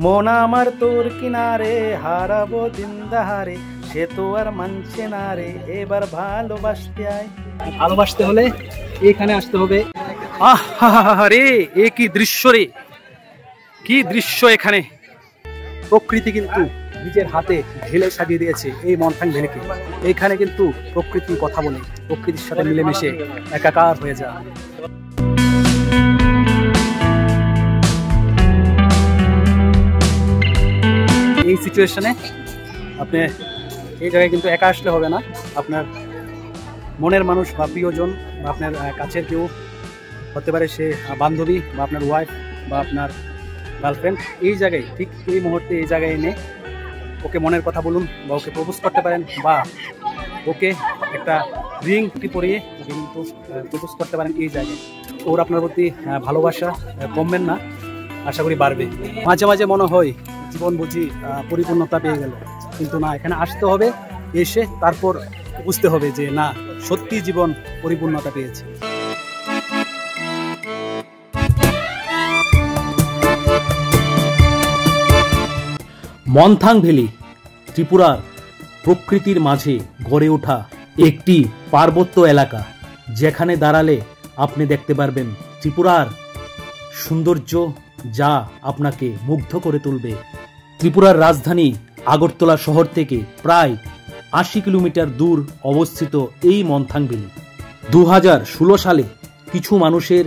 মন আমার তোর কিনারে হারাবো দিন দাহারে, সে তো আর মানছে না রে, এবার ভালোবাসতে আয়। ভালোবাসতে হলে এখানে আসতে হবে। আরে এ কি দৃশ্য রে, কি দৃশ্য! এখানে প্রকৃতি কিন্তু নিজের হাতে ঢেলে সাজিয়ে দিয়েছে এই মনথাং ভ্যালিকে। এখানে কিন্তু প্রকৃতি কথা বলে, প্রকৃতির সাথে মিলেমিশে একাকার হয়ে যায়। এই সিচুয়েশনে আপনি এই জায়গায় কিন্তু একা আসলে হবে না, আপনার মনের মানুষ বা প্রিয়জন বা আপনার কাছের কেউ হতে পারে, সে বান্ধবী বা আপনার ওয়াইফ বা আপনার গার্লফ্রেন্ড, এই জায়গায় ঠিক এই মুহূর্তে এই জায়গায় এনে ওকে মনের কথা বলুন বা ওকে প্রপোজ করতে পারেন, বা ওকে একটা রিংটি পরিয়ে ওকে কিন্তু প্রপোজ করতে পারেন এই জায়গায়। ওর আপনার প্রতি ভালোবাসা কমবেন না, আশা করি বাড়বে। মাঝে মাঝে মনে হয় জীবন বুঝি পরিপূর্ণতা পেয়ে গেল, কিন্তু না, এখানে আসতে হবে, এসে তারপর বুঝতে হবে যে না, সত্যি জীবন পরিপূর্ণতা পেয়েছে। মনথাং ভ্যালি ত্রিপুরার প্রকৃতির মাঝে গড়ে ওঠা একটি পার্বত্য এলাকা, যেখানে দাঁড়ালে আপনি দেখতে পারবেন ত্রিপুরার সৌন্দর্য, যা আপনাকে মুগ্ধ করে তুলবে। ত্রিপুরার রাজধানী আগরতলা শহর থেকে প্রায় ৮০ কিলোমিটার দূর অবস্থিত এই মনথাং ভ্যালি ২০১৬ সালে কিছু মানুষের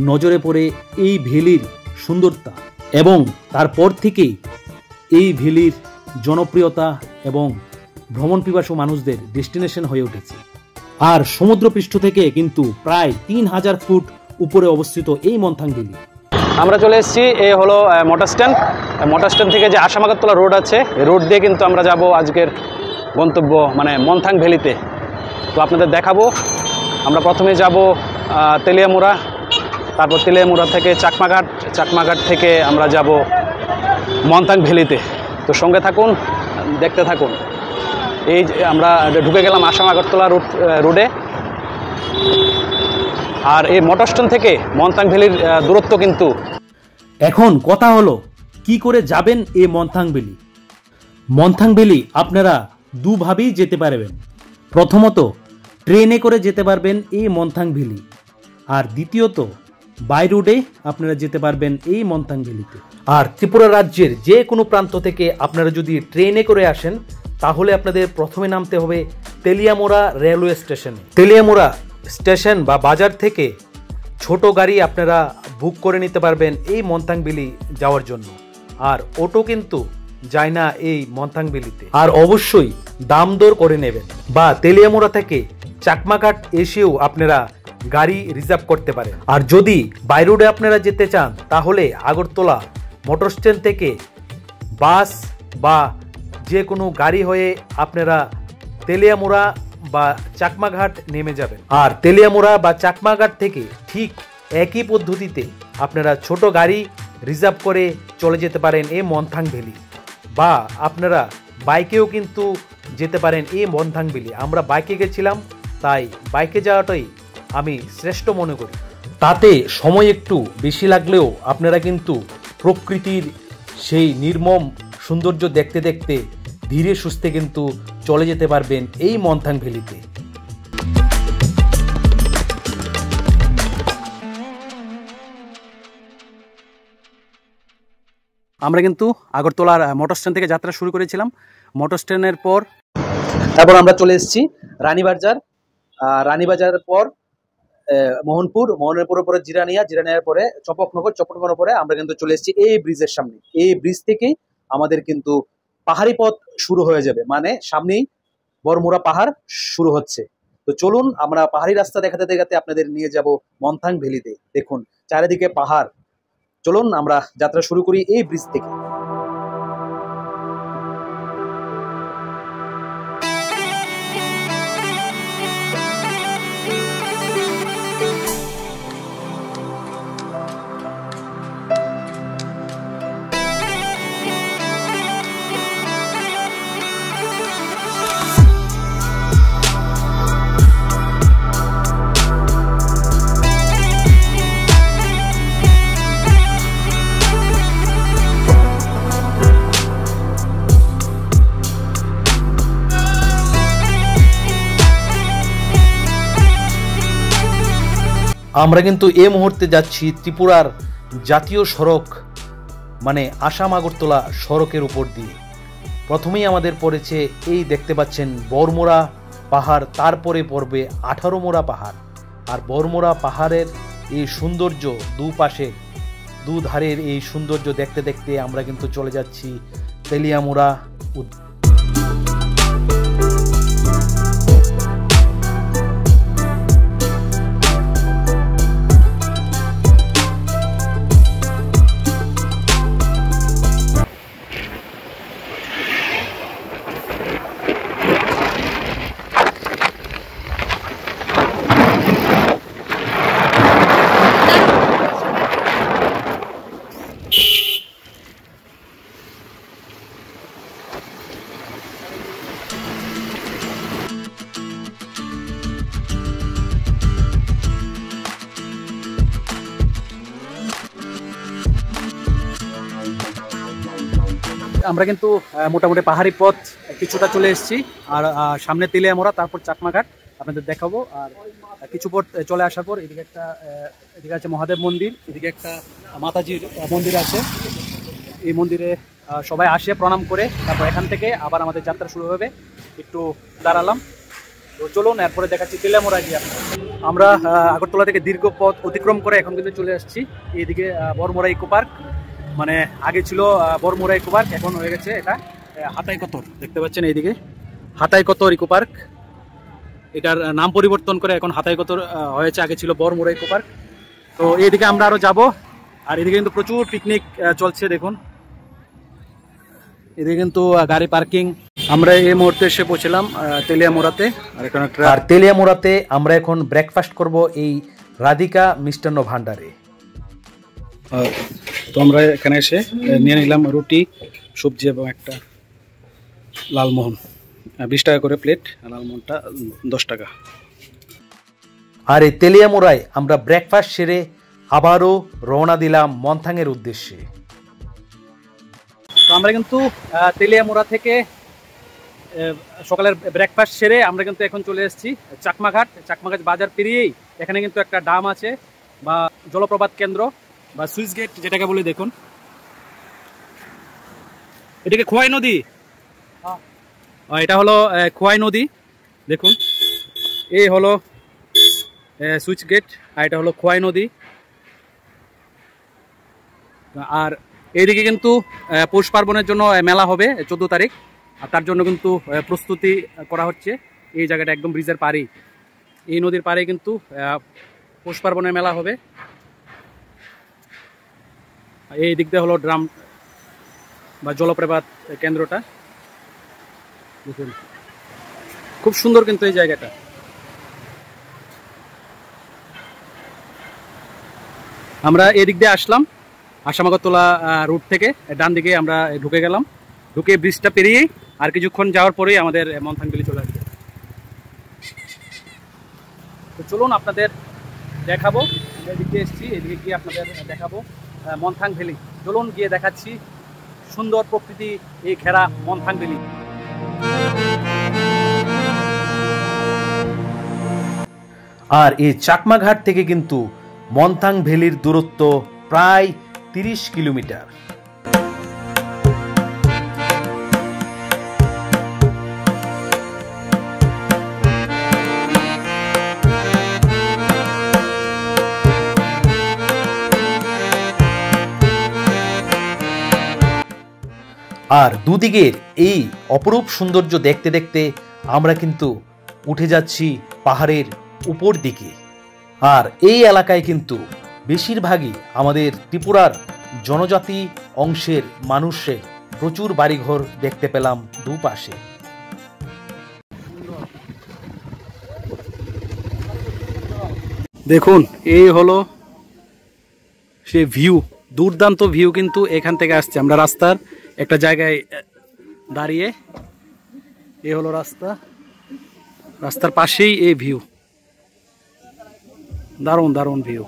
নজরে পড়ে এই ভ্যালির সুন্দরতা, এবং তারপর থেকেই এই ভ্যালির জনপ্রিয়তা এবং ভ্রমণ পিপাসু মানুষদের ডেস্টিনেশন হয়ে উঠেছে। আর সমুদ্রপৃষ্ঠ থেকে কিন্তু প্রায় ৩০০০ ফুট উপরে অবস্থিত এই মনথাং ভ্যালি। আমরা চলে এসেছি, এই হলো মোটর স্ট্যান্ড। মোটর স্ট্যান্ড থেকে যে আসাম আগরতলা রোড আছে, এই রোড দিয়ে কিন্তু আমরা যাব আজকের গন্তব্য মানে মনথাং ভ্যালিতে। তো আপনাদের দেখাবো। আমরা প্রথমে যাব তেলিয়ামুড়া, তারপর তেলিয়ামুড়া থেকে চাকমাঘাট, চাকমাঘাট থেকে আমরা যাব মনথাং ভ্যালিতে। তো সঙ্গে থাকুন, দেখতে থাকুন। এই আমরা ঢুকে গেলাম আসাম আগরতলা রোডে। আর এই মোটর স্ট্যান্ড থেকে মনথাং ভ্যালির দূরত্ব কিন্তু। এখন কথা হলো কি করে যাবেন এই মনথাং ভ্যালি। মনথাং ভ্যালি আপনারা দুভাবেই যেতে পারবেন। প্রথমত ট্রেনে করে যেতে পারবেন এই মনথাং ভ্যালি, আর দ্বিতীয়ত বাই রোডে আপনারা যেতে পারবেন এই মনথাং ভ্যালিতে। আর ত্রিপুরা রাজ্যের যে কোনো প্রান্ত থেকে আপনারা যদি ট্রেনে করে আসেন, তাহলে আপনাদের প্রথমে নামতে হবে তেলিয়ামুড়া রেলওয়ে স্টেশনে। তেলিয়ামুড়া স্টেশন বা বাজার থেকে ছোট গাড়ি আপনারা বুক করে নিতে পারবেন এই মনথাং ভ্যালি যাওয়ার জন্য। আর অটো কিন্তু যায় না এই মনথাং ভ্যালিতে। আর অবশ্যই দাম দর করে নেবেন, বা তেলিয়ামুড়া থেকে চাকমাঘাট এসেও আপনারা গাড়ি রিজার্ভ করতে পারেন। আর যদি বাই রোডে আপনারা যেতে চান, তাহলে আগরতলা মোটর স্ট্যান্ড থেকে বাস বা যে কোনো গাড়ি হয়ে আপনারা তেলিয়ামুড়া বা চাকমাঘাট নেমে যাবেন। আর তেলিয়ামুড়া বা চাকমাঘাট থেকে ঠিক একই পদ্ধতিতে আপনারা ছোট গাড়ি রিজার্ভ করে চলে যেতে পারেন এই মনথাং ভ্যালি, বা আপনারা বাইকেও কিন্তু যেতে পারেন এই মনথাং ভ্যালি। আমরা বাইকে গেছিলাম, তাই বাইকে যাওয়াটাই আমি শ্রেষ্ঠ মনে করি। তাতে সময় একটু বেশি লাগলেও আপনারা কিন্তু প্রকৃতির সেই নির্মম সৌন্দর্য দেখতে দেখতে ধীরে সুস্থে কিন্তু চলে যেতে পারবেন এই মনথাং ভ্যালিতে। আমরা কিন্তু আগরতলার মোটর স্ট্যান্ড থেকে যাত্রা শুরু করেছিলাম। মোটর স্ট্যান্ডের পর তারপর আমরা চলে এসেছি রানীবাজার। রানীবাজারের পর মোহনপুরের পরে জিরানিয়া, জিরানিয়ার পরে চপকনগর, চপকনগর পরে আমরা কিন্তু চলে এসেছি এই ব্রিজের সামনে। এই ব্রিজ থেকেই আমাদের কিন্তু পাহাড়ি পথ শুরু হয়ে যাবে, মানে সামনেই বড়মুড়া পাহাড় শুরু হচ্ছে। তো চলুন আমরা পাহাড়ি রাস্তা দেখাতে দেখাতে আপনাদের নিয়ে যাব মনথাং ভ্যালিতে। দেখুন চারিদিকে পাহাড়। চলুন আমরা যাত্রা শুরু করি এই ব্রিজ থেকে। আমরা কিন্তু এই মুহূর্তে যাচ্ছি ত্রিপুরার জাতীয় সড়ক মানে আসাম আগরতলা সড়কের উপর দিয়ে। প্রথমেই আমাদের পড়েছে এই দেখতে পাচ্ছেন বরমোড়া পাহাড়, তারপরে পড়বে 18 মোড়া পাহাড়। আর বরমোড়া পাহাড়ের এই সৌন্দর্য, দুপাশে দুধারের এই সৌন্দর্য দেখতে দেখতে আমরা কিন্তু চলে যাচ্ছি তেলিয়ামুড়া। আমরা কিন্তু মোটামুটি পাহাড়ি পথ কিছুটা চলে এসেছি। আর সামনে তেলিয়ামুড়া, তারপর চাকমাঘাট আপনাদের দেখাবো। আর কিছু পথ চলে আসার পর এদিকে আছে মহাদেব মন্দির, এদিকে একটা মাতাজির মন্দির আছে। এই মন্দিরে সবাই আসে প্রণাম করে, তারপর এখান থেকে আবার আমাদের যাত্রা শুরু হবে। একটু দাঁড়ালাম, তো চলুন এরপরে দেখাচ্ছি তেলিয়ামুড়া গিয়ে। আমরা আগরতলা থেকে দীর্ঘ পথ অতিক্রম করে এখন কিন্তু চলে আসছি এইদিকে বরমোড়া ইকো পার্ক। মানে আগে ছিল বরমোড়া ইকো পার্ক, এখন হয়ে গেছে এটা হাতাইকতর। দেখতে পাচ্ছেন এইদিকে হাতাইকতর ইকো পার্ক, এটার নাম পরিবর্তন করে এখন হাতাইকতর হয়েছে, আগে ছিল বরমোড়া ইকো পার্ক। তো এইদিকে আমরা আরো যাব। আর এদিকে কিন্তু প্রচুর পিকনিক চলছে, দেখুন এদিকে কিন্তু গাড়ি পার্কিং। আমরা এই মুহূর্তে এসে পৌঁছলাম তেলিয়ামুড়াতে। আর তেলিয়ামুড়াতে আমরা এখন ব্রেকফাস্ট করব এই রাধিকা মিষ্টান্ন ভান্ডারে। তো আমরা এখানে এসে নিয়ে নিলাম রুটি, সবজি এবং একটা লালমোহন। 20 টাকা করে প্লেট, লালমোহনটা 10 টাকা। আর এই তেলিয়ামুড়ায় আমরা ব্রেকফাস্ট সেরে আবারও রওনা দিলাম মন্থাংয়ের উদ্দেশ্যে। তো আমরা কিন্তু তেলিয়ামুড়া থেকে সকালের ব্রেকফাস্ট সেরে আমরা কিন্তু এখন চলে এসেছি চাকমাঘাট। চাকমাঘাট বাজার পেরিয়েই এখানে কিন্তু একটা ডাম আছে বা জলপ্রপাত কেন্দ্র বা সুইচ গেট যেটাকে বলে। দেখুন এটাকে খোয়াই নদী, এটা হলো খোয়াই নদী। দেখুন এই হলো সুইচ গেট, আর এটা হলো খোয়াই নদী। আর এইদিকে কিন্তু পৌষ পার্বণের জন্য মেলা হবে 14 তারিখ, আর তার জন্য কিন্তু প্রস্তুতি করা হচ্ছে। এই জায়গাটা একদম ব্রিজের পাড়েই, এই নদীর পাড়ে কিন্তু পৌষ পার্বণের মেলা হবে। এই দিক দিয়ে হলো ড্রাম বা জলপ্রপাত কেন্দ্রটা। দেখুন খুব সুন্দর কিন্তু এই জায়গাটা। আমরা এদিক দিয়ে আসলাম আসাম আগরতলা রুট থেকে, ডান দিকে আমরা ঢুকে গেলাম। ঢুকে ব্রিজটা পেরিয়েই আর কিছুক্ষণ যাওয়ার পরেই আমাদের মন্থাং ভ্যালি চলে আসবে। তো চলুন আপনাদের দেখাবো, এদিকে এসেছি, এদিকে গিয়ে আপনাদের দেখাবো মন্থাং ভ্যালি। চলুন গিয়ে দেখাচ্ছি সুন্দর প্রকৃতি এই ঘেরা মন্থাং ভ্যালি। আর এই চাকমাঘাট থেকে কিন্তু মন্থাং ভ্যালির দূরত্ব প্রায় 30 কিলোমিটার। আর দুদিকের এই অপরূপ সৌন্দর্য দেখতে দেখতে আমরা কিন্তু উঠে যাচ্ছি পাহাড়ের উপর দিকে। আর এই এলাকায় কিন্তু বেশিরভাগই আমাদের ত্রিপুরার জনজাতি অংশের মানুষে প্রচুর বাড়িঘর দেখতে পেলাম দুপাশে। দেখুন এই হলো সে ভিউ, দুর্দান্ত ভিউ কিন্তু এখান থেকে আসছে। আমরা রাস্তার একটা জায়গায় দাঁড়িয়ে, এই হলো রাস্তা, রাস্তার পাশেই এই ভিউ, দারুণ দারুণ ভিউ।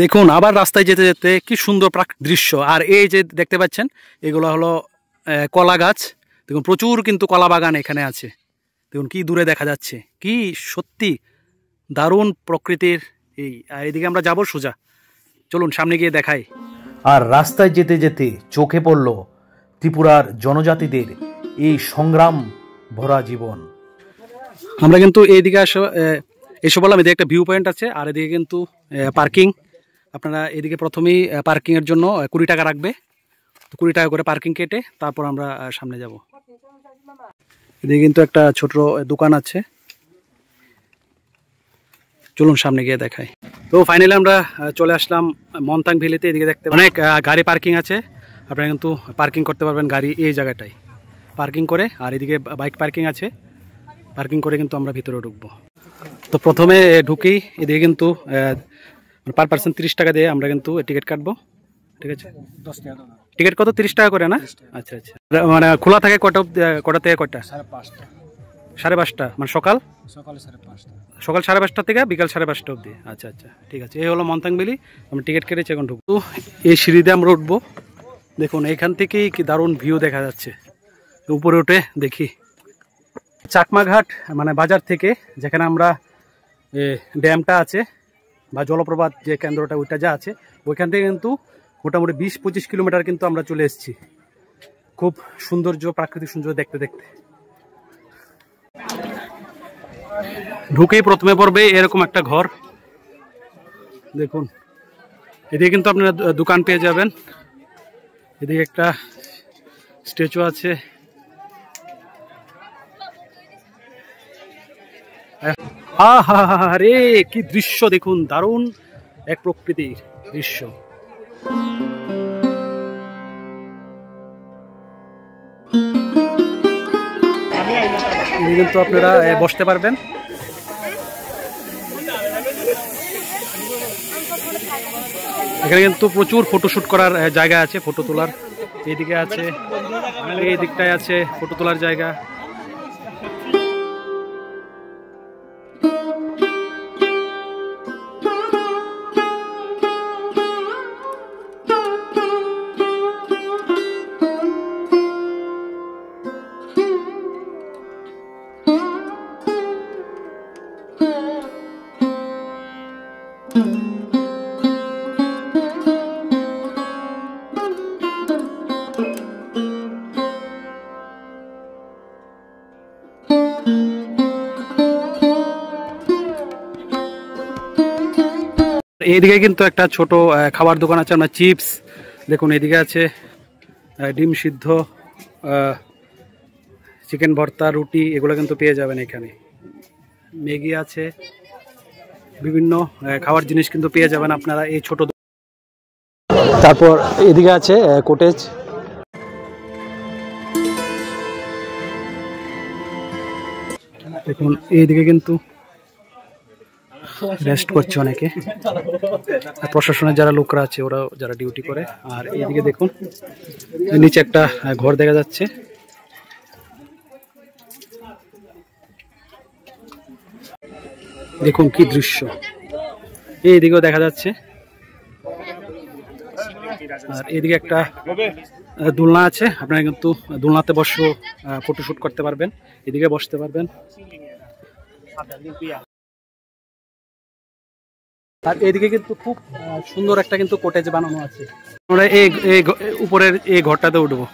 দেখুন আবার রাস্তায় যেতে যেতে কি সুন্দর দৃশ্য। আর এই যে দেখতে পাচ্ছেন এগুলো হলো কলা গাছ। দেখুন প্রচুর কিন্তু কলা বাগান এখানে আছে। দেখুন কি দূরে দেখা যাচ্ছে, কি সত্যি দারুণ প্রকৃতির। আর এদিকে আমরা যাবো সোজা, চলুন সামনে গিয়ে দেখাই। আর রাস্তায় যেতে যেতে চোখে পড়ল ত্রিপুরার জনজাতিদের এই সংগ্রাম ভরা জীবন। আমরা কিন্তু এইদিকে এসে বললাম, এদিকে একটা ভিউ পয়েন্ট আছে আর এদিকে কিন্তু পার্কিং। আপনারা এদিকে প্রথমেই পার্কিংয়ের জন্য 20 টাকা রাখবে, তো 20 টাকা করে পার্কিং কেটে তারপর আমরা সামনে যাব। এদিকে কিন্তু একটা ছোট দোকান আছে, চলুন সামনে গিয়ে দেখাই। তো ফাইনালি আমরা চলে আসলাম মনতাং ভ্যালিতে। এদিকে দেখতে অনেক গাড়ি পার্কিং আছে, আপনারা কিন্তু পার্কিং করতে পারবেন গাড়ি এই জায়গাটায় পার্কিং করে। আর এদিকে বাইক পার্কিং আছে, পার্কিং করে কিন্তু আমরা ভিতরে ঢুকবো। তো প্রথমে ঢুকেই এদিকে কিন্তু পার পার্সন 30 টাকা দিয়ে আমরা কিন্তু টিকিট কাটবো, ঠিক আছে? টিকিট কত? 30 টাকা করে না? আচ্ছা আচ্ছা। মানে খোলা থাকে কটা থেকে কটা? 5:30 মানে সকাল 5:30 থেকে বিকাল 5:30 অবধি। আচ্ছা আচ্ছা, ঠিক আছে। এই হলো মনতাং ভ্যালি, আমরা টিকিট কেটেছি, এখন ঢুকবো। এই সিঁড়িতে আমরা উঠবো। দেখুন এখান থেকেই কি দারুণ ভিউ দেখা যাচ্ছে। উপরে উঠে দেখি চাকমাঘাট মানে বাজার থেকে, যেখানে আমরা ড্যামটা আছে বা জলপ্রপাত যে কেন্দ্রটা ওইটা যা আছে, ওইখান থেকে কিন্তু মোটামুটি 20-25 কিলোমিটার কিন্তু আমরা চলে এসেছি। খুব সৌন্দর্য, প্রাকৃতিক সৌন্দর্য দেখতে দেখতে। ঢুকেই প্রথমে পড়বে এরকম একটা ঘর। দেখুন এদিকে কিন্তু আপনারা দোকান পেয়ে যাবেন। এদিকে একটা স্ট্যাচু আছে। আরে কি দৃশ্য দেখুন, দারুণ এক প্রকৃতির দৃশ্য। কিন্তু আপনারা বসতে পারবেন। এখানে কিন্তু প্রচুর ফটোশুট করার জায়গা আছে, ফটো তোলার। এইদিকে আছে, এই দিকটায় আছে ফটো তোলার জায়গা। এইদিকে কিন্তু একটা ছোট খাবার দোকান আছে, আমরা চিপস। দেখুন এদিকে আছে ডিম সিদ্ধ, চিকেন ভর্তা, রুটি, এগুলো কিন্তু পেয়ে যাবেন এখানে। ম্যাগি আছে, বিভিন্ন খাওয়ার জিনিস কিন্তু পেয়ে যাবেন আপনারা এই ছোট। তারপর এদিকে আছে কটেজ। দেখুন এইদিকে কিন্তু রেস্ট করছে অনেকে, প্রশাসনের যারা লোকরা আছে ওরা যারা ডিউটি করে। আর এইদিকে দেখুন নিচে একটা ঘর দেখা যাচ্ছে। দেখুন কি দৃশ্য, এইদিকেও দেখা যাচ্ছে। আর এদিকে একটা দোলনা আছে, আপনারা কিন্তু দোলনাতে বসে ফটোশুট করতে পারবেন, এদিকে বসতে পারবেন। আর এদিকে কিন্তু খুব সুন্দর একটা কিন্তু কটেজ বানানো আছে। আমরা এই উপরের এই ঘরটাতে উঠবো।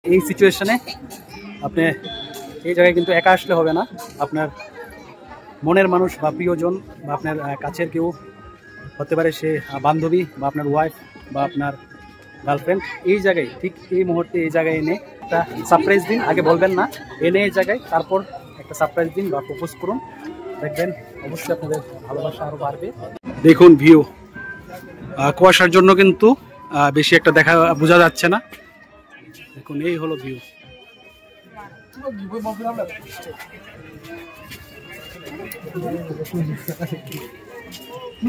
এই সিচুয়েশনে আপনি এই জায়গায় কিন্তু একা আসলে হবে না, আপনার মনের মানুষ বা প্রিয়জন বা আপনার কাছের কেউ হতে পারে, সে বান্ধবী বা আপনার ওয়াইফ বা আপনার গার্লফ্রেন্ড, এই জায়গায় ঠিক এই মুহূর্তে এই জায়গায় এনে একটা সারপ্রাইজ দিন। আগে বলবেন না, এনে এই জায়গায় তারপর একটা সারপ্রাইজ দিন বা প্রপোজ করুন, দেখবেন অবশ্যই আপনাদের ভালোবাসা আরও বাড়বে। দেখুন ভিউ, কুয়াশার জন্য কিন্তু বেশি একটা বোঝা যাচ্ছে না। দেখুন এই হলো ভিউ। আর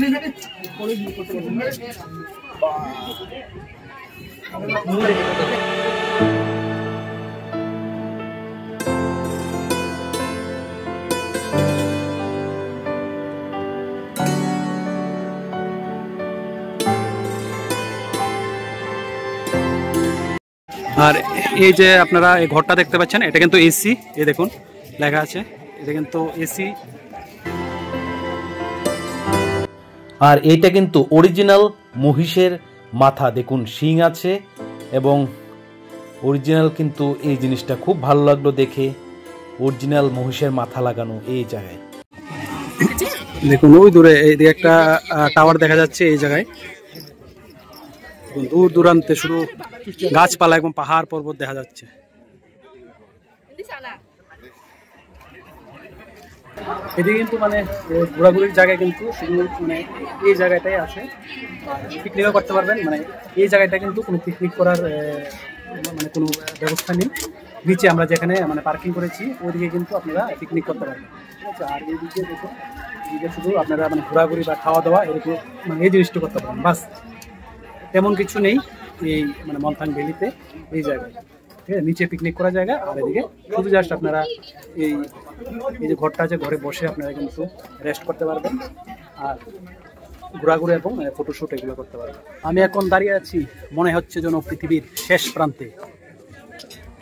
এই যে আপনারা এই ঘরটা দেখতে পাচ্ছেন, এটা কিন্তু এসি। এই দেখুন লেখা আছে, এটা কিন্তু এসি। আর এইটা কিন্তু অরিজিনাল মহিষের মাথা, দেখুন শিং আছে এবং অরিজিনাল, কিন্তু এই জিনিসটা খুব ভালো লাগলো দেখে, অরিজিনাল মহিষের মাথা লাগানো এই জায়গায়। দেখুন ওই দূরে এই দিকে একটা টাওয়ার দেখা যাচ্ছে। এই জায়গায় দূর দূরান্তে শুধু গাছপালা এবং পাহাড় পর্বত দেখা যাচ্ছে। এদিকে কিন্তু মানে ঘোরাঘুরির জায়গায় কিন্তু শুধু মানে এই জায়গাটাই আছে, পিকনিকও করতে পারবেন। মানে এই জায়গাটা কিন্তু কোনো পিকনিক করার মানে কোনো ব্যবস্থা নেই। নিচে আমরা যেখানে মানে পার্কিং করেছি ওইদিকে কিন্তু আপনারা পিকনিক করতে পারবেন, ঠিক আছে। আর এইদিকে দেখুন, এইদিকে শুধু আপনারা মানে ঘোরাঘুরি বা খাওয়া দাওয়া এরকম মানে এই জিনিসটা করতে পারবেন, বাস। তেমন কিছু নেই এই মানে মন্থাং ভ্যালিতে এই জায়গায়, ঠিক আছে। নিচে পিকনিক করার জায়গা, আর এদিকে শুধু জাস্ট আপনারা এই যে ঘরটা আছে, ঘরে বসে আপনারা কিন্তু রেস্ট করতে পারবেন আর ঘোরাঘুরি এবং ফটোশ্যুট এগুলো করতে পারবেন। আমি এখন দাঁড়িয়ে আছি মনে হচ্ছে যেন পৃথিবীর শেষ প্রান্তে।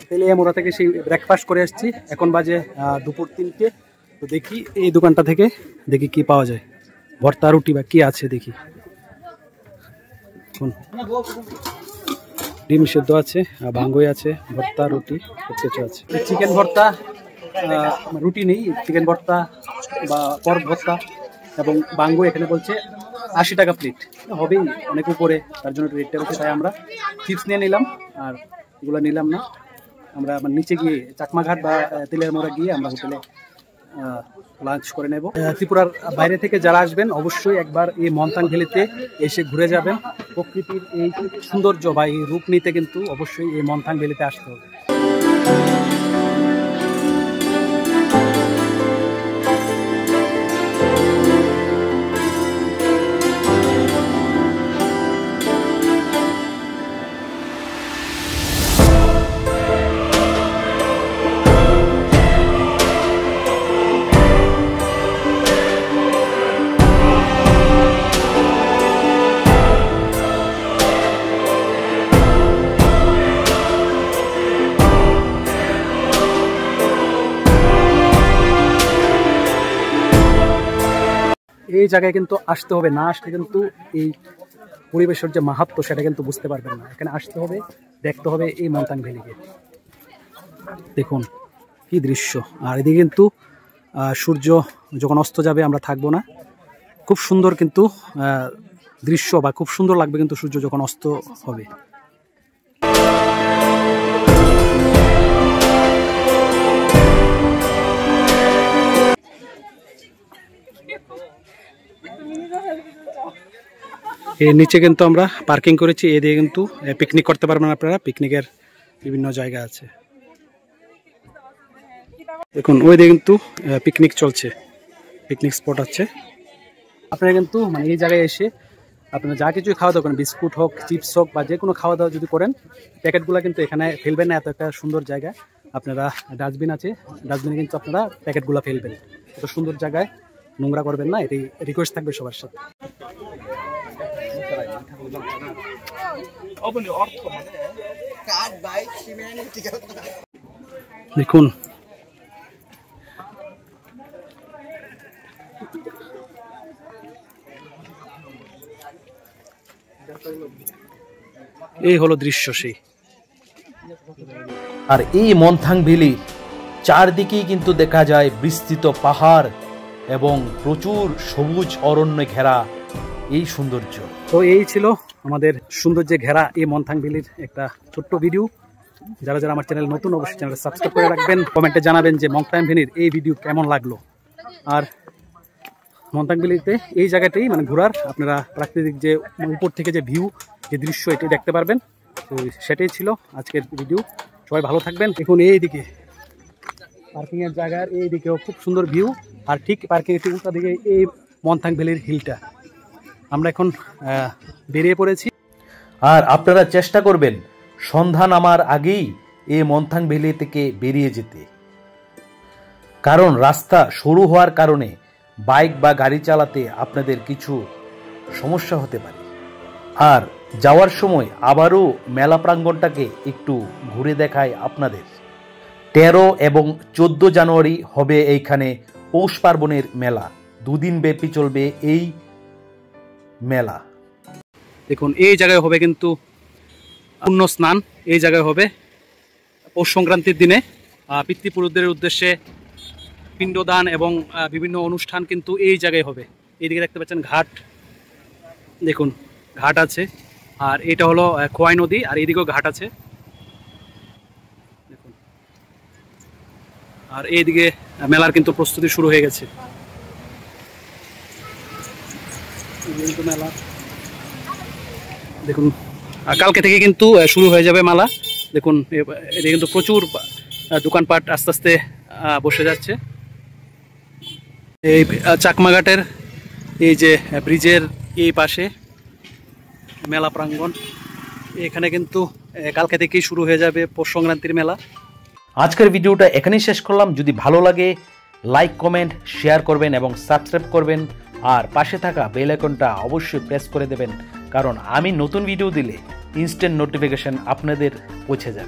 তেলিয়ামুড়া থেকে সেই ব্রেকফাস্ট করে আসছি, এখন বাজে দুপুর 3টে। তো দেখি এই দোকানটা থেকে দেখি কি পাওয়া যায়, ভর্তা রুটি বা কি আছে দেখি। ডিম সেদ্ধ আছে, বাঙ্গুই আছে, ভর্তা রুটি সব কিছু আছে। চিকেন ভর্তা, রুটি নেই, চিকেন ভর্তা বা পর্ক ভর্তা এবং বাঙ্গু এখানে বলছে 80 টাকা প্লেট, হবেই অনেক উপরে, তার জন্য রেটটা বলছে। তাই আমরা চিপস নিয়ে নিলাম, আর এগুলো নিলাম না। আমরা মানে নিচে গিয়ে চাকমাঘাট বা তেলিয়ামুড়া গিয়ে আমরা হোটেলে লাঞ্চ করে নেব। ত্রিপুরার বাইরে থেকে যারা আসবেন অবশ্যই একবার এই মন্থাং ভ্যালিতে এসে ঘুরে যাবেন। প্রকৃতির এই সৌন্দর্য বা এই রূপ নিতে কিন্তু অবশ্যই এই মন্থাং ভ্যালিতে আসতে হবে। এই জায়গায় কিন্তু আসতে হবে, না আসলে কিন্তু এই পরিবেশের যে মাহাত্ম্য সেটা কিন্তু বুঝতে পারবেন না। এখানে আসতে হবে, দেখতে হবে এই মন্থাং ভ্যালিকে। দেখুন কি দৃশ্য। আর এদিকে কিন্তু সূর্য যখন অস্ত যাবে আমরা থাকবো না। খুব সুন্দর কিন্তু দৃশ্য, বা খুব সুন্দর লাগবে কিন্তু সূর্য যখন অস্ত হবে। এর নিচে কিন্তু আমরা পার্কিং করেছি, এদিকে কিন্তু পিকনিক করতে পারবেন আপনারা। পিকনিকের বিভিন্ন জায়গা আছে, দেখুন ওই দিকে কিন্তু পিকনিক চলছে, পিকনিক স্পট আছে। আপনারা কিন্তু মানে এই জায়গায় এসে আপনারা যা কিছু খাওয়া দাওয়া করেন, বিস্কুট হোক, চিপস হোক বা যে কোনো খাওয়া দাওয়া যদি করেন, প্যাকেটগুলো কিন্তু এখানে ফেলবেন না। এত একটা সুন্দর জায়গা, আপনারা ডাস্টবিন আছে, ডাস্টবিনে কিন্তু আপনারা প্যাকেটগুলো ফেলবেন। এত সুন্দর জায়গায় নোংরা করবেন না, এটাই রিকোয়েস্ট থাকবে সবার সাথে। দেখুন এই হলো দৃশ্য সেই। আর এই মন্থাং ভ্যালির চারদিকেই কিন্তু দেখা যায় বিস্তৃত পাহাড় এবং প্রচুর সবুজ অরণ্যে ঘেরা এই সৌন্দর্য। তো এই ছিল আমাদের সৌন্দর্যে ঘেরা এই মন্থাং ভ্যালির একটা ছোট্ট ভিডিও। যারা যারা আমার চ্যানেল নতুন অবশ্যই চ্যানেলটা সাবস্ক্রাইব করে রাখবেন, কমেন্টে জানাবেন যে মন্থাং ভ্যালির এই ভিডিও কেমন লাগলো। আর মন্থাং ভ্যালিতে এই জায়গাতেই মানে ঘোরার আপনারা প্রাকৃতিক যে উপর থেকে যে ভিউ, যে দৃশ্য এটি দেখতে পারবেন। তো সেটাই ছিল আজকের ভিডিও। সবাই ভালো থাকবেন। এখন এইদিকে পার্কিংয়ের জায়গার এইদিকেও খুব সুন্দর ভিউ, আর ঠিক পার্কিংয়ের ঠিক উল্টা দিকে এই মন্থাং ভ্যালির হিলটা। আমরা এখন বেরিয়ে পড়েছি। আর আপনারা চেষ্টা করবেন সন্ধ্যা নামার আগেই এই মন্থাং ভ্যালি থেকে বেরিয়ে যেতে, কারণ রাস্তা সরু হওয়ার কারণে বাইক বা গাড়ি চালাতে আপনাদের কিছু সমস্যা হতে পারে। আর যাওয়ার সময় আবারও মেলা প্রাঙ্গণটাকে একটু ঘুরে দেখায় আপনাদের। 13 এবং 14 জানুয়ারি হবে এইখানে পৌষ পার্বণের মেলা, দুদিন ব্যাপী চলবে এই মেলা। দেখুন এই জায়গায় হবে কিন্তু পুণ্য স্নান, এই জায়গায় হবে পৌষ সংক্রান্তির দিনে পিতৃপুরুষদের উদ্দেশ্যে পিণ্ডদান এবং বিভিন্ন অনুষ্ঠান কিন্তু এই জায়গায় হবে। এইদিকে দেখতে পাচ্ছেন ঘাট, দেখুন ঘাট আছে, আর এটা হলো খোয়াই নদী, আর এইদিকেও ঘাট আছে দেখুন। আর এইদিকে মেলার কিন্তু প্রস্তুতি শুরু হয়ে গেছে। মেলা দেখুন কালকে থেকে কিন্তু শুরু হয়ে যাবে মেলা। দেখুন এটা কিন্তু প্রচুর দোকানপাট আস্তে আস্তে বসে যাচ্ছে। এই চাকমাঘাটের এই যে ব্রিজের এই পাশে মেলা প্রাঙ্গণ, এখানে কিন্তু কালকে থেকেই শুরু হয়ে যাবে পৌষ সংক্রান্তির মেলা। আজকের ভিডিওটা এখানেই শেষ করলাম। যদি ভালো লাগে লাইক, কমেন্ট, শেয়ার করবেন এবং সাবস্ক্রাইব করবেন, আর পাশে থাকা বেল আইকনটা অবশ্যই প্রেস করে দেবেন, কারণ আমি নতুন ভিডিও দিলে ইনস্ট্যান্ট নোটিফিকেশন আপনাদের পৌঁছে যাবে।